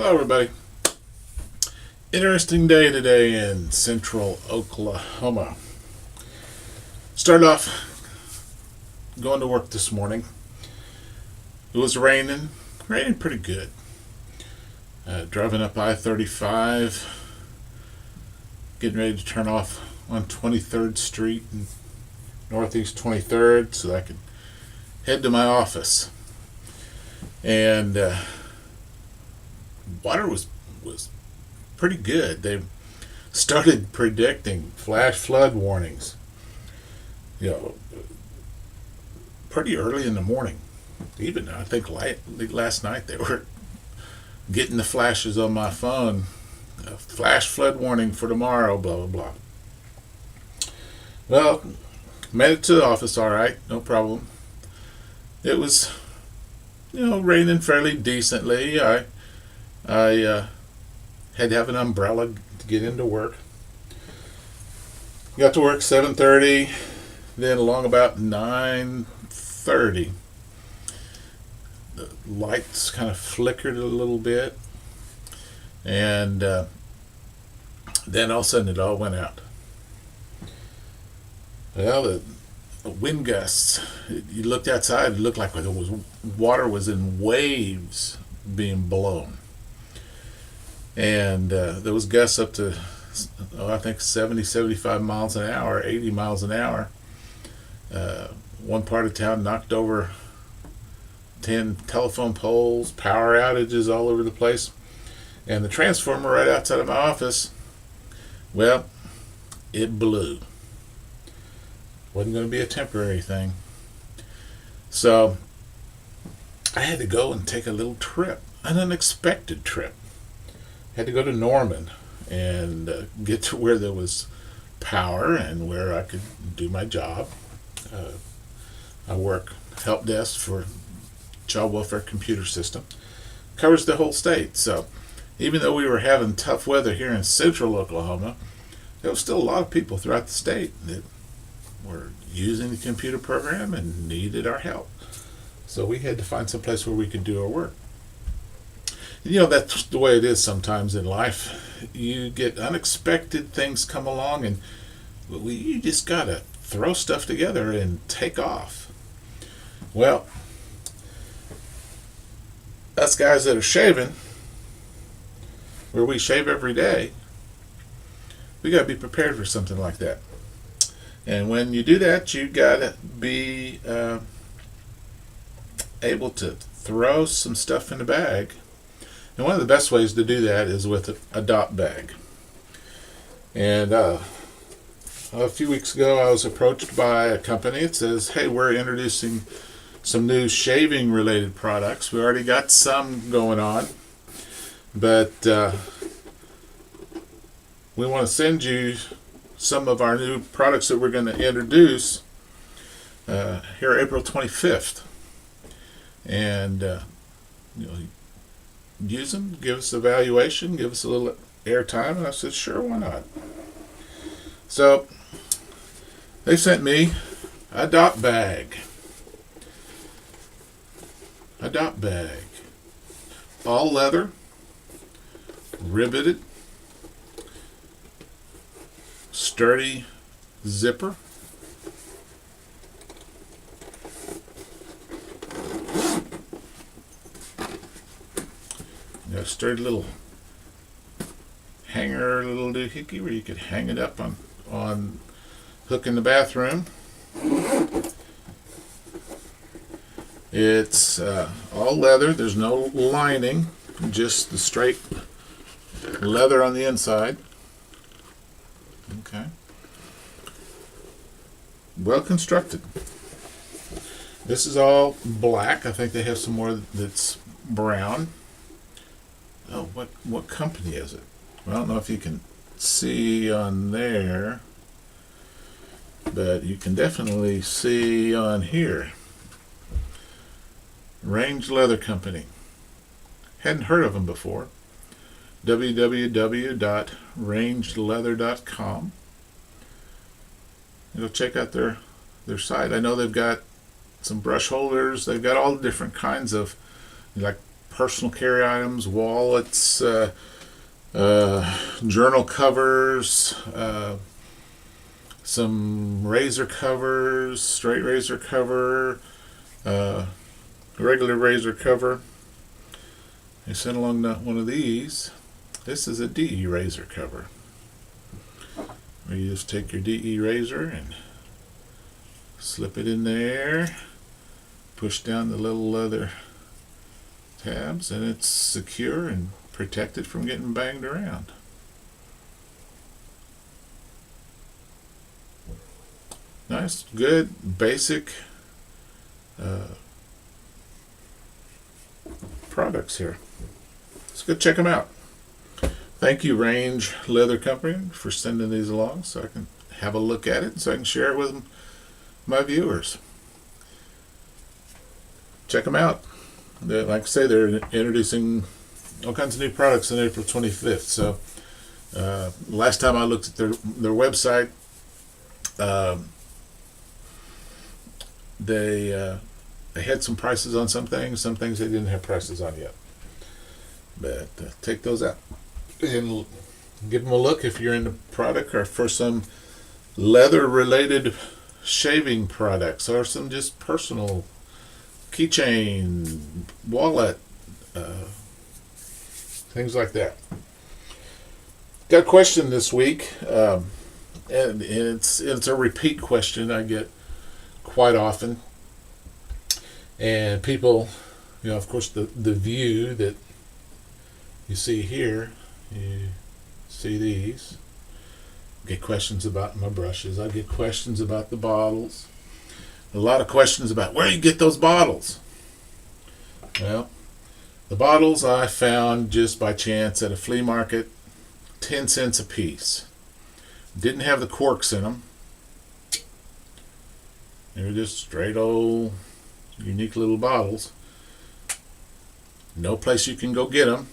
Hello, everybody. Interesting day today in central Oklahoma. Started off going to work this morning. It was raining pretty good. Driving up I-35, getting ready to turn off on 23rd Street and Northeast 23rd so I could head to my office. And water was pretty good. They started predicting flash flood warnings, pretty early in the morning. Even I think last night they were getting the flashes on my phone. Flash flood warning for tomorrow, blah blah blah. Well, made it to the office all right, no problem. It was, raining fairly decently. I had to have an umbrella to get into work. Got to work 7:30, then along about 9:30, the lights kind of flickered a little bit, and then all of a sudden it all went out. Well, the wind gusts. You looked outside, it looked like there was water was in waves being blown. And there was gusts up to, I think 70, 75 miles an hour, 80 miles an hour. One part of town knocked over 10 telephone poles, power outages all over the place. And the transformer right outside of my office, well, it blew. Wasn't going to be a temporary thing. So I had to go and take a little trip, an unexpected trip. Had to go to Norman and get to where there was power and where I could do my job. I work help desk for Child Welfare Computer System. Covers the whole state. So even though we were having tough weather here in central Oklahoma, there was still a lot of people throughout the state that were using the computer program and needed our help. So we had to find some place where we could do our work. That's the way it is sometimes in life. You get unexpected things come along, and you just gotta throw stuff together and take off. Well, us guys that are shaving, where we shave every day, we gotta be prepared for something like that. And when you do that, you gotta be able to throw some stuff in the bag. And one of the best ways to do that is with a dot bag. And a few weeks ago, I was approached by a company that says, hey, we're introducing some new shaving related products. We already got some going on, but we want to send you some of our new products that we're going to introduce here April 25th. And use them, give us a valuation, give us a little airtime. And I said, sure, why not? So they sent me a dot bag. A dot bag. All leather, riveted, sturdy zipper. A sturdy little hanger, little doohickey where you could hang it up on hook in the bathroom. It's all leather. There's no lining, just the straight leather on the inside. Okay. Well constructed. This is all black. I think they have some more that's brown. Oh, what company is it? Well, I don't know if you can see on there, but you can definitely see on here. Range Leather Company. Hadn't heard of them before. www.rangeleather.com. Go check out their site. I know they've got some brush holders. They've got all the different kinds of like personal carry items, wallets, journal covers, some razor covers, straight razor cover, regular razor cover. I sent along one of these. This is a DE razor cover, where you just take your DE razor and slip it in there, push down the little leather tabs, and it's secure and protected from getting banged around. Nice, good, basic products here. Let's go check them out. Thank you, Range Leather Company, for sending these along so I can have a look at it so I can share it with my viewers. Check them out. Like I say, they're introducing all kinds of new products on April 25th. So last time I looked at their website, they had some prices on some things they didn't have prices on yet. But take those out and give them a look if you're into product, or for some leather related shaving products, or some just personal keychain, wallet, things like that. Got a question this week, and it's a repeat question I get quite often, and people, of course, the view that you see here, you see these, get questions about my brushes. I get questions about the bottles. A lot of questions about where you get those bottles. Well, the bottles I found just by chance at a flea market, 10 cents a piece. Didn't have the corks in them. They were just straight old unique little bottles. No place you can go get them.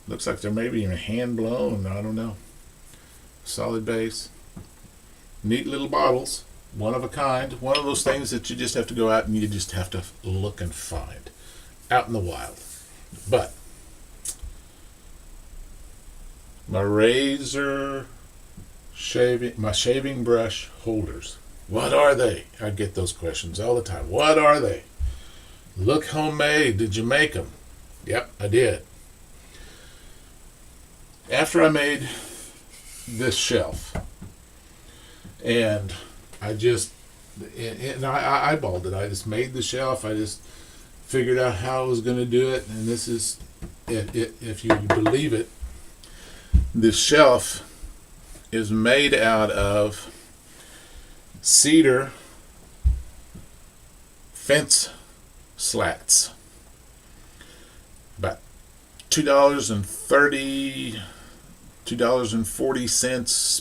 Looks like they're maybe even hand blown. I don't know. Solid base. Neat little bottles. One of a kind. One of those things that you just have to go out and you just have to look and find. Out in the wild. But my shaving brush holders. What are they? I get those questions all the time. What are they? Look homemade. Did you make them? Yep, I did. After I made this shelf, and I eyeballed it. I just made the shelf. I just figured out how I was going to do it, and this is, if you believe it, this shelf is made out of cedar fence slats. About $2.40,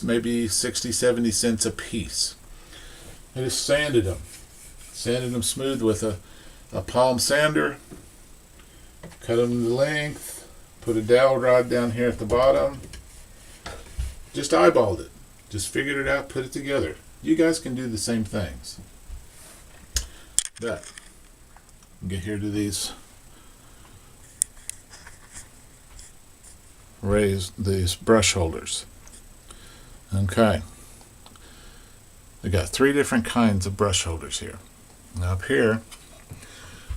maybe 60, 70 cents a piece. I just sanded them smooth with a palm sander, cut them to length, put a dowel rod down here at the bottom, just eyeballed it, just figured it out, put it together. You guys can do the same things. But get here to these brush holders. Okay, we got 3 different kinds of brush holders here. Now up here,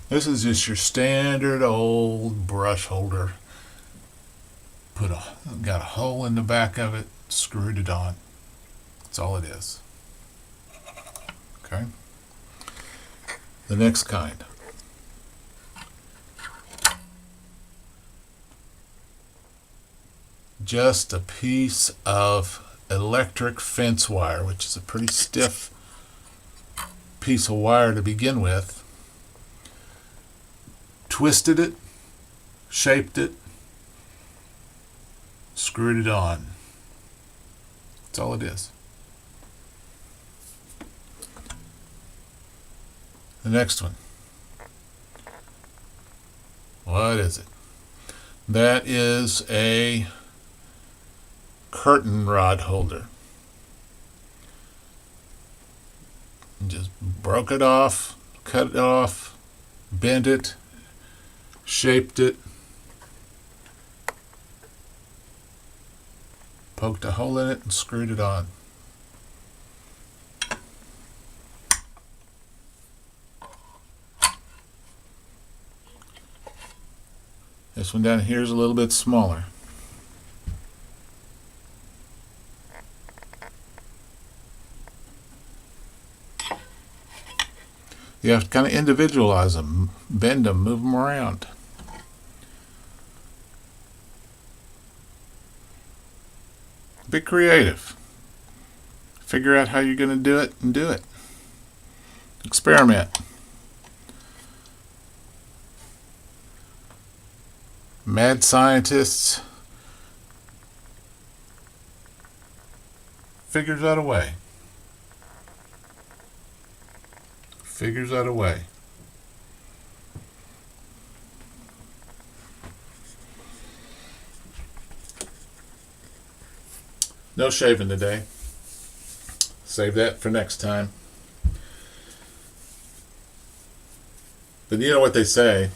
this is just your standard old brush holder. Got a hole in the back of it, screwed it on. That's all it is. Okay. The next kind. Just a piece of electric fence wire, which is a pretty stiff piece of wire to begin with. Twisted it, shaped it, screwed it on. That's all it is. The next one. What is it? That is a curtain rod holder. Just broke it off, cut it off, bent it, shaped it, poked a hole in it, and screwed it on. This one down here is a little bit smaller. You have to kind of individualize them, bend them, move them around. Be creative. Figure out how you're going to do it and do it. Experiment. Mad scientists figures out a way. Figures out a way. No shaving today. Save that for next time. But you know what they say?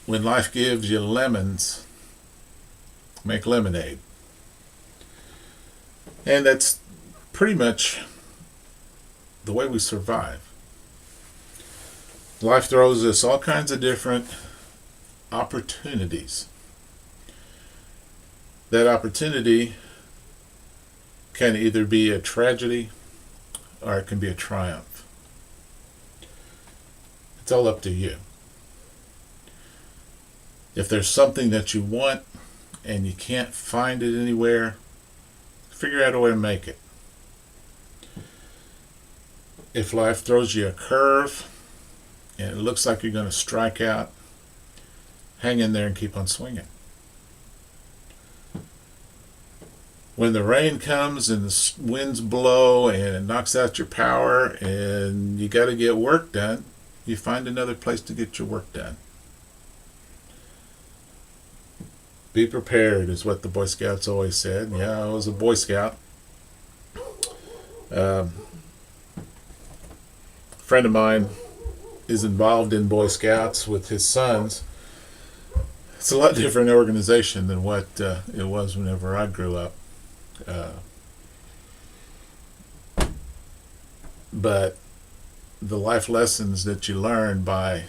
When life gives you lemons, make lemonade. And that's pretty much the way we survive. Life throws us all kinds of different opportunities. That opportunity can either be a tragedy or it can be a triumph. It's all up to you. If there's something that you want and you can't find it anywhere, figure out a way to make it. If life throws you a curve and it looks like you're going to strike out, hang in there and keep on swinging. When the rain comes and the winds blow and it knocks out your power and you got to get work done, you find another place to get your work done. Be prepared is what the Boy Scouts always said. Yeah, I was a Boy Scout. A friend of mine is involved in Boy Scouts with his sons. It's a lot different organization than what it was whenever I grew up. But the life lessons that you learn by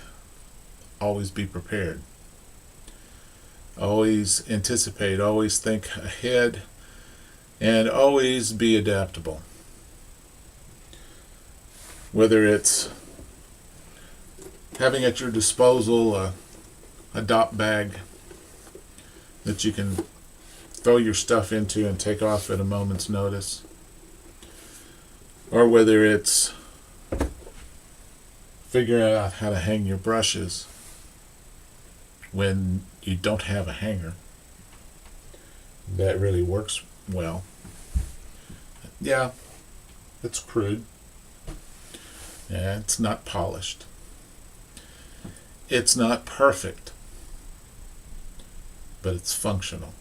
always be prepared. Always anticipate, always think ahead, and always be adaptable. Whether it's having at your disposal a dop bag that you can throw your stuff into and take off at a moment's notice, or whether it's figuring out how to hang your brushes when you don't have a hanger that really works well. Yeah, it's crude. Yeah, it's not polished. It's not perfect, but it's functional.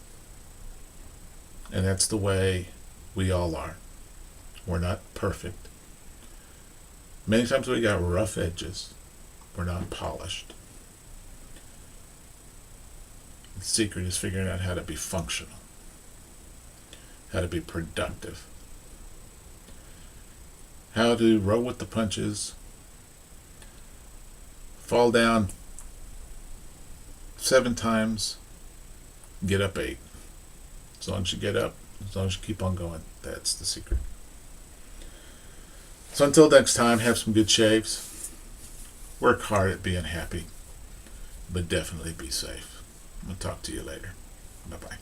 And that's the way we all are. We're not perfect. Many times we got rough edges. We're not polished. The secret is figuring out how to be functional, how to be productive, how to roll with the punches, fall down 7 times, get up 8. As long as you get up, as long as you keep on going, that's the secret. So until next time, have some good shaves. Work hard at being happy, but definitely be safe. I'll talk to you later. Bye-bye.